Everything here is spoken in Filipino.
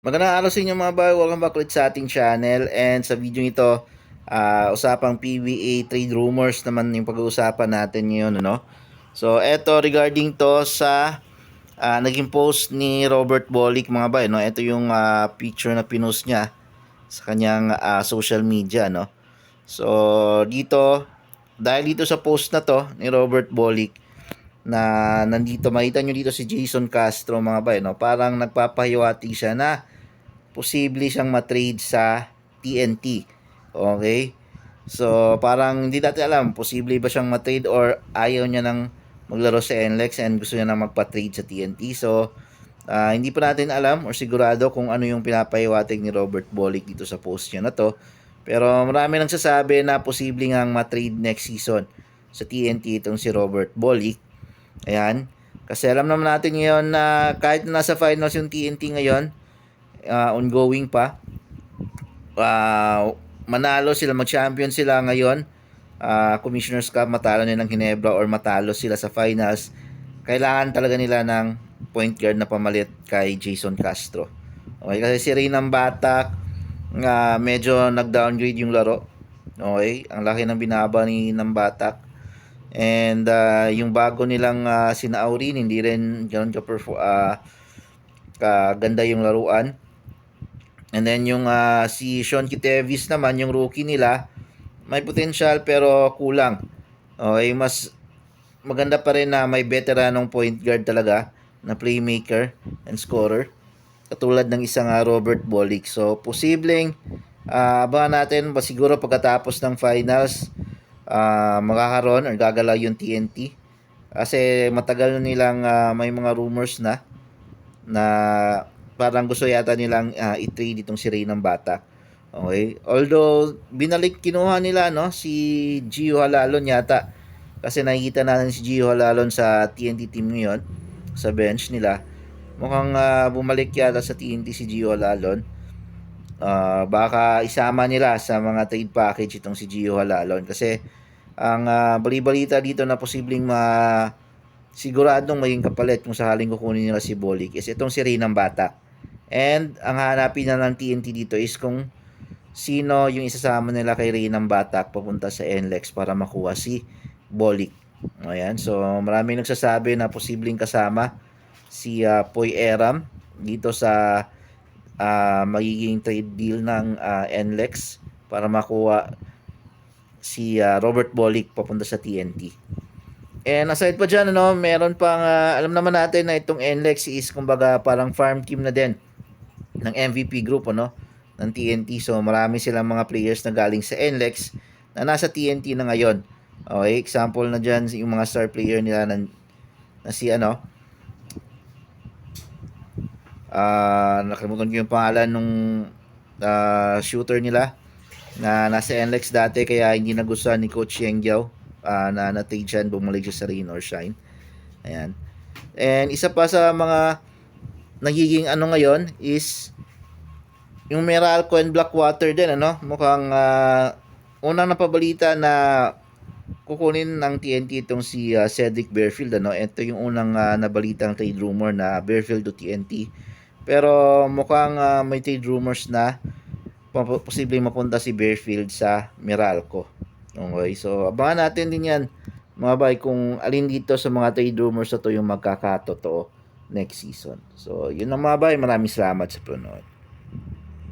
Magandang araw sa inyo mga bay, welcome back ulit sa ating channel. And sa video ito, usapang PBA trade rumors naman yung pag-uusapan natin ngayon, ano? So eto regarding to sa naging post ni Robert Bolick mga bay, no? Ito yung picture na pinost niya sa kanyang social media, no? So dito, dahil dito sa post na to ni Robert Bolick, na nandito makita nyo dito si Jason Castro mga bay, no? Parang nagpapahiwati siya na posible siyang matrade sa TNT. Okay? So, parang hindi natin alam, posible ba siyang matrade or ayaw niya nang maglaro sa NLEX and gusto niya nang magpa-trade sa TNT. So, hindi pa natin alam or sigurado kung ano yung pinapahiwatig ni Robert Bolick dito sa post niya na to. Pero marami nang sasabi na posible ngang matrade next season sa TNT itong si Robert Bolick. Ayan. Kasi alam naman natin ngayon na kahit na nasa finals yung TNT ngayon, ongoing pa. Manalo sila, mag-champion sila ngayon. Commissioner's Cup, matalo nila ng Ginebra or matalo sila sa finals. Kailangan talaga nila ng point guard na pamalit kay Jason Castro. Okay, kasi si Reynam Batak medyo nag-downgrade yung laro. Okay, ang laki ng binaba ni Nambatak. And yung bago nilang sina Aurin, hindi rin ganoon kaganda yung laruan. And then yung si Sean Kitevis naman, yung rookie nila, may potential pero kulang. Okay, mas maganda pa rin na may veteranong point guard talaga na playmaker and scorer. Katulad ng isang Robert Bolick. So, posibleng abangan natin siguro pagkatapos ng finals makakaroon or gagalaw yung TNT. Kasi matagal nilang may mga rumors na parang gusto yata nilang i-trade itong si Ray ng bata. Okay? Although kinuha nila no si Gio Halalon yata. Kasi nakikita natin si Gio Halalon sa TNT team ngayon sa bench nila. Mukhang bumalik yata sa TNT si Gio Halalon. Baka isama nila sa mga trade package itong si Gio Halalon kasi ang bali-balita dito na posibleng siguradong maging kapalit kung sakaling kukunin nila si Bolick is itong si Ray ng Batak. And ang hanapin na ng TNT dito is kung sino yung isasama nila kay Ray ng Batak papunta sa NLEX para makuha si Bolick. Ayan, so marami nagsasabi na posibleng kasama si Poy Eram dito sa magiging trade deal ng NLEX para makuha si Robert Bolick papunta sa TNT. And aside pa dyan, meron pang, alam naman natin na itong NLEX is kumbaga parang farm team na din ng MVP group, ng TNT. So, marami silang mga players na galing sa NLEX na nasa TNT na ngayon. Okay, example na dyan, yung mga star player nila na si nakalimutan ko yung pangalan nung shooter nila na nasa NLEX dati kaya hindi nagustuhan ni Coach Yang Giao na na-trade siya, bumalik siya sa Rain or Shine. Ayan. And isa pa sa mga nagiging ngayon is yung Meralco and Blackwater din, mukhang unang napabalita na kukunin ng TNT itong si Cedric Bearfield, ito yung unang nabalitang trade rumor na Bearfield to TNT, pero mukhang may trade rumors na posibleng mapunta si Bearfield sa Meralco. Okay, so abangan natin din yan mga bay kung alin dito sa mga trade rumors na to yung magkakatotoo next season. So yun ang mga bay, maraming salamat sa panonood.